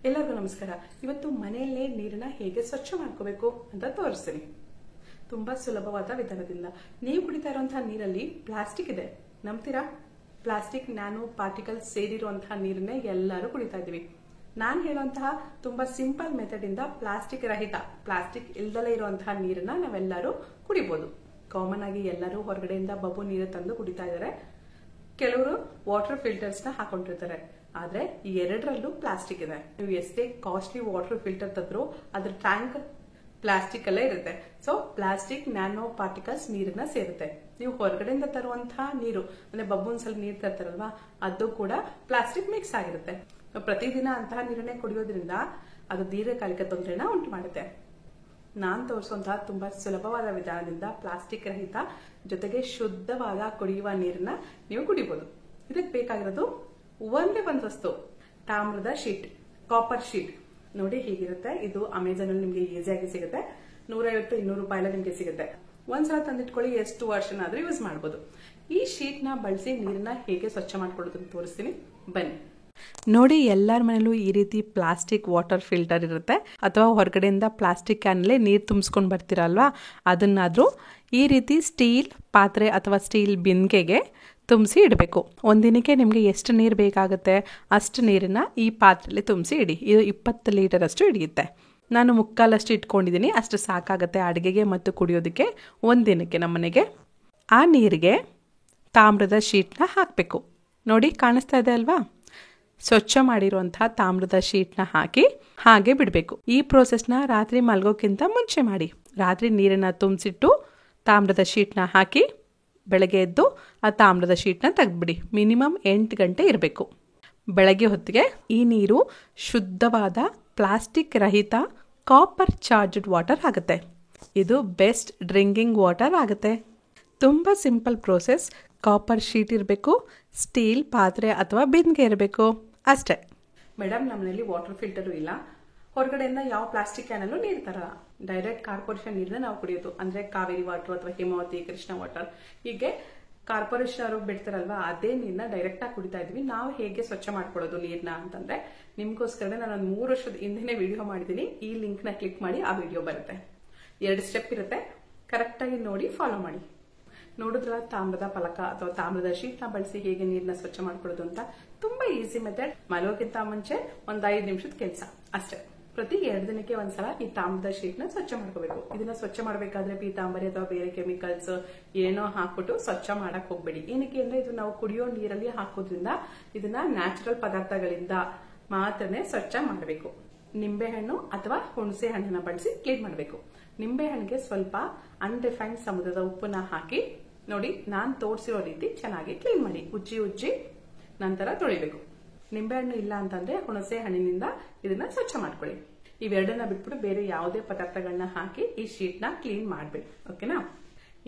ಎಲ್ಲರಿಗೂ ನಮಸ್ಕಾರ. ಇವತ್ತು ಮನೆಯಲ್ಲೇ ನೀರನ್ನ ಹೇಗೆ ಸ್ವಚ್ಛ ಮಾಡ್ಕೋಬೇಕು ಅಂತ ತೋರಿಸ್ತೀನಿ. ತುಂಬಾ ಸುಲಭವಾದ ವಿಧಾನದಿಂದ. ನೀವು ಕುಡಿತಾ ಇರುವಂತಹ ನೀರಲ್ಲಿ ಪ್ಲಾಸ್ಟಿಕ್ ಇದೆ, ನಂಬ್ತೀರಾ? ಪ್ಲಾಸ್ಟಿಕ್ ನ್ಯಾನೋ ಪಾರ್ಟಿಕಲ್ಸ್ ಸೇರಿರುವಂತಹ ನೀರನ್ನೇ ಎಲ್ಲರೂ ಕುಡಿತಾ ಇದೀವಿ. ನಾನು ಹೇಳುವಂತಹ ತುಂಬಾ ಸಿಂಪಲ್ ಮೆಥಡ್ ಇಂದ ಪ್ಲಾಸ್ಟಿಕ್ ರಹಿತ, ಪ್ಲಾಸ್ಟಿಕ್ ಇಲ್ದಲೇ ಇರುವಂತಹ ನೀರನ್ನ ನಾವೆಲ್ಲರೂ ಕುಡಿಬಹುದು. ಕಾಮನ್ ಆಗಿ ಎಲ್ಲರೂ ಹೊರಗಡೆಯಿಂದ ಬಬ್ಬು ನೀರು ತಂದು ಕುಡಿತಾ ಇದ್ದಾರೆ. ಕೆಲವರು ವಾಟರ್ ಫಿಲ್ಟರ್ಸ್ ನ ಹಾಕೊಂಡಿರ್ತಾರೆ. ಆದ್ರೆ ಈ ಎರಡರಲ್ಲೂ ಪ್ಲಾಸ್ಟಿಕ್ ಇದೆ. ನೀವು ಎಷ್ಟೇ ಕಾಸ್ಟ್ಲಿ ವಾಟರ್ ಫಿಲ್ಟರ್ ತಂದ್ರು ಅದ್ರ ಟ್ಯಾಂಕ್ ಪ್ಲಾಸ್ಟಿಕ್ ಅಲ್ಲೇ ಇರುತ್ತೆ. ಸೊ ಪ್ಲಾಸ್ಟಿಕ್ ನ್ಯಾನೋ ಪಾರ್ಟಿಕಲ್ಸ್ ನೀರನ್ನ ಸೇರುತ್ತೆ. ನೀವು ಹೊರಗಡೆಯಿಂದ ತರುವಂತಹ ನೀರು ಅಂದ್ರೆ ಬಬ್ಬುನ್ಸಲ್ಲಿ ನೀರು ತರ್ತಾರಲ್ವಾ, ಅದು ಕೂಡ ಪ್ಲಾಸ್ಟಿಕ್ ಮಿಕ್ಸ್ ಆಗಿರುತ್ತೆ. ಪ್ರತಿದಿನ ಅಂತಹ ನೀರನ್ನೇ ಕುಡಿಯೋದ್ರಿಂದ ಅದು ದೀರ್ಘಕಾಲಿಕ ತೊಂದರೆನ ಉಂಟು ಮಾಡುತ್ತೆ. ನಾನ್ ತೋರಿಸುವಂತಹ ತುಂಬಾ ಸುಲಭವಾದ ವಿಧಾನದಿಂದ ಪ್ಲಾಸ್ಟಿಕ್ ರಹಿತ ಜೊತೆಗೆ ಶುದ್ಧವಾದ ಕುಡಿಯುವ ನೀರನ್ನ ನೀವು ಕುಡಿಬಹುದು. ಇದಕ್ಕೆ ಬೇಕಾಗಿರೋದು ಒಂದೇ ಒಂದು ವಸ್ತು, ತಾಮ್ರದ ಶೀಟ್, ಕಾಪರ್ ಶೀಟ್. ನೋಡಿ ಹೀಗಿರುತ್ತೆ. ಇದು ಅಮೆಝಾನ್ ಅಲ್ಲಿ ನಿಮ್ಗೆ ಈಸಿಯಾಗಿ ಸಿಗುತ್ತೆ. 150-200 ರೂಪಾಯಿ ನಿಮ್ಗೆ ಸಿಗುತ್ತೆ. ಒಂದ್ಸಲ ತಂದಿಟ್ಕೊಳ್ಳಿ, ಎಷ್ಟು ವರ್ಷನಾದ್ರೂ ಯೂಸ್ ಮಾಡಬಹುದು. ಈ ಶೀಟ್ ನ ಬಳಸಿ ನೀರನ್ನ ಹೇಗೆ ಸ್ವಚ್ಛ ಮಾಡ್ಕೊಳ್ಳೋದು ಅಂತ ತೋರಿಸ್ತೀನಿ, ಬನ್ನಿ. ನೋಡಿ, ಎಲ್ಲರ ಮನೇಲೂ ಈ ರೀತಿ ಪ್ಲಾಸ್ಟಿಕ್ ವಾಟರ್ ಫಿಲ್ಟರ್ ಇರುತ್ತೆ, ಅಥವಾ ಹೊರಗಡೆಯಿಂದ ಪ್ಲಾಸ್ಟಿಕ್ ಕ್ಯಾನಲ್ಲೇ ನೀರು ತುಂಬಿಸ್ಕೊಂಡು ಬರ್ತೀರಲ್ವಾ, ಅದನ್ನಾದ್ರೂ ಈ ರೀತಿ ಸ್ಟೀಲ್ ಪಾತ್ರೆ ಅಥವಾ ಸ್ಟೀಲ್ ಬಿಂದಿಗೆಗೆ ತುಂಬಿಸಿ ಇಡಬೇಕು. ಒಂದಿನಕ್ಕೆ ನಿಮಗೆ ಎಷ್ಟು ನೀರು ಬೇಕಾಗುತ್ತೆ ಅಷ್ಟು ನೀರನ್ನ ಈ ಪಾತ್ರೆಯಲ್ಲಿ ತುಂಬಿಸಿ ಇಡಿ. ಇದು 20 ಲೀಟರ್ ಅಷ್ಟು ಹಿಡಿಯುತ್ತೆ. ನಾನು 3/4 ಇಟ್ಕೊಂಡಿದ್ದೀನಿ, ಅಷ್ಟು ಸಾಕಾಗುತ್ತೆ ಅಡುಗೆಗೆ ಮತ್ತು ಕುಡಿಯೋದಕ್ಕೆ ಒಂದಿನಕ್ಕೆ ನಮ್ಮನೆಗೆ. ಆ ನೀರಿಗೆ ತಾಮ್ರದ ಶೀಟ್ನ ಹಾಕಬೇಕು. ನೋಡಿ, ಕಾಣಿಸ್ತಾ ಇದೆ ಅಲ್ವಾ? ಸ್ವಚ್ಛ ಮಾಡಿರುವಂತಹ ತಾಮ್ರದ ಶೀಟ್ನ ಹಾಕಿ ಹಾಗೆ ಬಿಡಬೇಕು. ಈ ಪ್ರೋಸೆಸ್ನ ರಾತ್ರಿ ಮಲ್ಗೋಕ್ಕಿಂತ ಮುಂಚೆ ಮಾಡಿ. ರಾತ್ರಿ ನೀರನ್ನ ತುಂಬಿಸಿಟ್ಟು ತಾಮ್ರದ ಶೀಟ್ನ ಹಾಕಿ ಬೆಳಗ್ಗೆ ಎದ್ದು ಆ ತಾಮ್ರದ ಶೀಟ್ನ ತೆಗೆದ್ಬಿಡಿ. ಮಿನಿಮಮ್ 8 ಗಂಟೆ ಇರಬೇಕು. ಬೆಳಗ್ಗೆ ಹೊತ್ತಿಗೆ ಈ ನೀರು ಶುದ್ಧವಾದ ಪ್ಲಾಸ್ಟಿಕ್ ರಹಿತ ಕಾಪರ್ ಚಾರ್ಜ್ಡ್ ವಾಟರ್ ಆಗುತ್ತೆ. ಇದು ಬೆಸ್ಟ್ ಡ್ರಿಂಕಿಂಗ್ ವಾಟರ್ ಆಗುತ್ತೆ. ತುಂಬ ಸಿಂಪಲ್ ಪ್ರೋಸೆಸ್. ಕಾಪರ್ ಶೀಟ್ ಇರಬೇಕು, ಸ್ಟೀಲ್ ಪಾತ್ರೆ ಅಥವಾ ಬಿಂದಿಗೆ ಇರಬೇಕು, ಅಷ್ಟೇ. ಮೇಡಮ್, ನಮ್ಮನೇಲಿ ವಾಟರ್ ಫಿಲ್ಟರು ಇಲ್ಲ, ಹೊರಗಡೆಯಿಂದ ಯಾವ ಪ್ಲಾಸ್ಟಿಕ್ ಕ್ಯಾನಲ್ಲೂ ನೀರು ತರಲ್ಲ, ಡೈರೆಕ್ಟ್ ಕಾರ್ಪೊರೇಷನ್ ನೀರನ್ನ ನಾವು ಕುಡಿಯೋದು. ಅಂದ್ರೆ ಕಾವೇರಿ ವಾಟರ್ ಅಥವಾ ಹೇಮಾವತಿ, ಕೃಷ್ಣ ವಾಟರ್, ಹೀಗೆ ಕಾರ್ಪೊರೇಷನ್ ಅವರು ಬಿಡ್ತಾರಲ್ವಾ, ಅದೇ ನೀರನ್ನ ಡೈರೆಕ್ಟ್ ಆಗಿ ಕುಡಿತಾ ಇದ್ವಿ. ನಾವು ಹೇಗೆ ಸ್ವಚ್ಛ ಮಾಡ್ಕೊಳ್ಳೋದು ನೀರನ್ನ ಅಂತಂದ್ರೆ, ನಿಮ್ಗೋಸ್ಕರ ನಾನು 3 ವರ್ಷದ ಹಿಂದೆನೆ ವಿಡಿಯೋ ಮಾಡಿದೀನಿ. ಈ ಲಿಂಕ್ ನ ಕ್ಲಿಕ್ ಮಾಡಿ ಆ ವಿಡಿಯೋ ಬರುತ್ತೆ. 2 ಸ್ಟೆಪ್ ಇರುತ್ತೆ, ಕರೆಕ್ಟ್ ಆಗಿ ನೋಡಿ ಫಾಲೋ ಮಾಡಿ. ನೋಡಿದ್ರ ತಾಮ್ರದ ಫಲಕ ಅಥವಾ ತಾಮ್ರದ ಶೀಟ್ ನ ಬಳಸಿ ಹೇಗೆ ನೀರನ್ನ ಸ್ವಚ್ಛ ಮಾಡ್ಕೊಳ್ಳೋದು ಅಂತ. ತುಂಬಾ ಈಸಿ ಮೆಥಡ್. ಮಲಗೋಕ್ಕಿಂತ ಮುಂಚೆ 5 ನಿಮಿಷದ ಕೆಲಸ ಅಷ್ಟೇ. ಪ್ರತಿ 2 ದಿನಕ್ಕೆ ಒಂದ್ಸಲ ಈ ತಾಮ್ರದ ಶೀಟ್ ನ ಸ್ವಚ್ಛ ಮಾಡ್ಕೋಬೇಕು. ಇದನ್ನ ಸ್ವಚ್ಛ ಮಾಡಬೇಕಾದ್ರೆ ಪೀತಾಂಬರಿ ಅಥವಾ ಬೇರೆ ಕೆಮಿಕಲ್ಸ್ ಏನೋ ಹಾಕ್ಬಿಟ್ಟು ಸ್ವಚ್ಛ ಮಾಡಕ್ ಹೋಗ್ಬೇಡಿ. ಏನಕ್ಕೆ ಅಂದ್ರೆ ಇದು ನಾವು ಕುಡಿಯೋ ನೀರಲ್ಲಿ ಹಾಕೋದ್ರಿಂದ ಇದನ್ನ ನ್ಯಾಚುರಲ್ ಪದಾರ್ಥಗಳಿಂದ ಮಾತ್ರನೇ ಸ್ವಚ್ಛ ಮಾಡಬೇಕು. ನಿಂಬೆಹಣ್ಣು ಅಥವಾ ಹುಣಸೆ ಹಣ್ಣನ್ನ ಬಳಸಿ ಕ್ಲೀನ್ ಮಾಡಬೇಕು. ನಿಂಬೆಹಣ್ಣಿಗೆ ಸ್ವಲ್ಪ ಅನ್ಡಿಫೈನ್ಡ್ ಸಮುದ್ರದ ಉಪ್ಪನ್ನ ಹಾಕಿ ನೋಡಿ, ನಾನ್ ತೋರಿಸಿರೋ ರೀತಿ ಚೆನ್ನಾಗಿ ಕ್ಲೀನ್ ಮಾಡಿ. ಉಜ್ಜಿ ನಂತರ ತೊಳಿಬೇಕು. ನಿಂಬೆಹಣ್ಣು ಇಲ್ಲ ಅಂತಂದ್ರೆ ಹುಣಸೆ ಹಣ್ಣಿನಿಂದ ಇದನ್ನ ಸ್ವಚ್ಛ ಮಾಡ್ಕೊಳ್ಳಿ. ಇವೆರಡನ್ನ ಬಿಟ್ಬಿಟ್ಟು ಬೇರೆ ಯಾವುದೇ ಪದಾರ್ಥಗಳನ್ನ ಹಾಕಿ ಈ ಶೀಟ್ ನ ಕ್ಲೀನ್ ಮಾಡ್ಬೇಡಿ. ಓಕೆನಾ?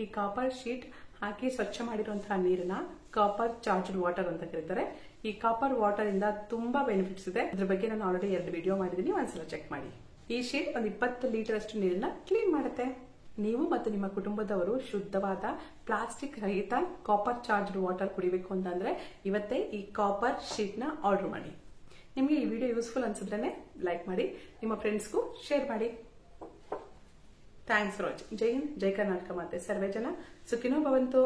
ಈ ಕಾಪರ್ ಶೀಟ್ ಹಾಕಿ ಸ್ವಚ್ಛ ಮಾಡಿರುವಂತಹ ನೀರನ್ನ ಕಾಪರ್ ಚಾರ್ಜ್ಡ್ ವಾಟರ್ ಅಂತ ಕರೀತಾರೆ. ಈ ಕಾಪರ್ ವಾಟರ್ ಇಂದ ತುಂಬಾ ಬೆನಿಫಿಟ್ಸ್ ಇದೆ. ಅದ್ರ ಬಗ್ಗೆ ನಾನು ಆಲ್ರೆಡಿ 2 ವಿಡಿಯೋ ಮಾಡಿದೀನಿ, ಒಂದ್ಸಲ ಚೆಕ್ ಮಾಡಿ. ಈ ಶೀಟ್ ಒಂದು 20 ಲೀಟರ್ ಅಷ್ಟು ನೀರನ್ನ ಕ್ಲೀನ್ ಮಾಡುತ್ತೆ. ನೀವು ಮತ್ತು ನಿಮ್ಮ ಕುಟುಂಬದವರು ಶುದ್ಧವಾದ ಪ್ಲಾಸ್ಟಿಕ್ ರಹಿತ ಕಾಪರ್ ಚಾರ್ಜ್ಡ್ ವಾಟರ್ ಕುಡಿಬೇಕು ಅಂತಂದ್ರೆ ಇವತ್ತೇ ಈ ಕಾಪರ್ ಶೀಟ್ ನ ಆರ್ಡರ್ ಮಾಡಿ. ನಿಮಗೆ ಈ ವಿಡಿಯೋ ಯೂಸ್ಫುಲ್ ಅನ್ಸಿದ್ರೆ ಲೈಕ್ ಮಾಡಿ, ನಿಮ್ಮ ಫ್ರೆಂಡ್ಸ್ಗೂ ಶೇರ್ ಮಾಡಿ. Thanks for watching. ಜೈ ಹಿಂದ್, ಜೈ ಕರ್ನಾಟಕ ಮಾತೆ. ಸರ್ವೇ ಜನ ಸುಖಿನೋ ಭವಂತು.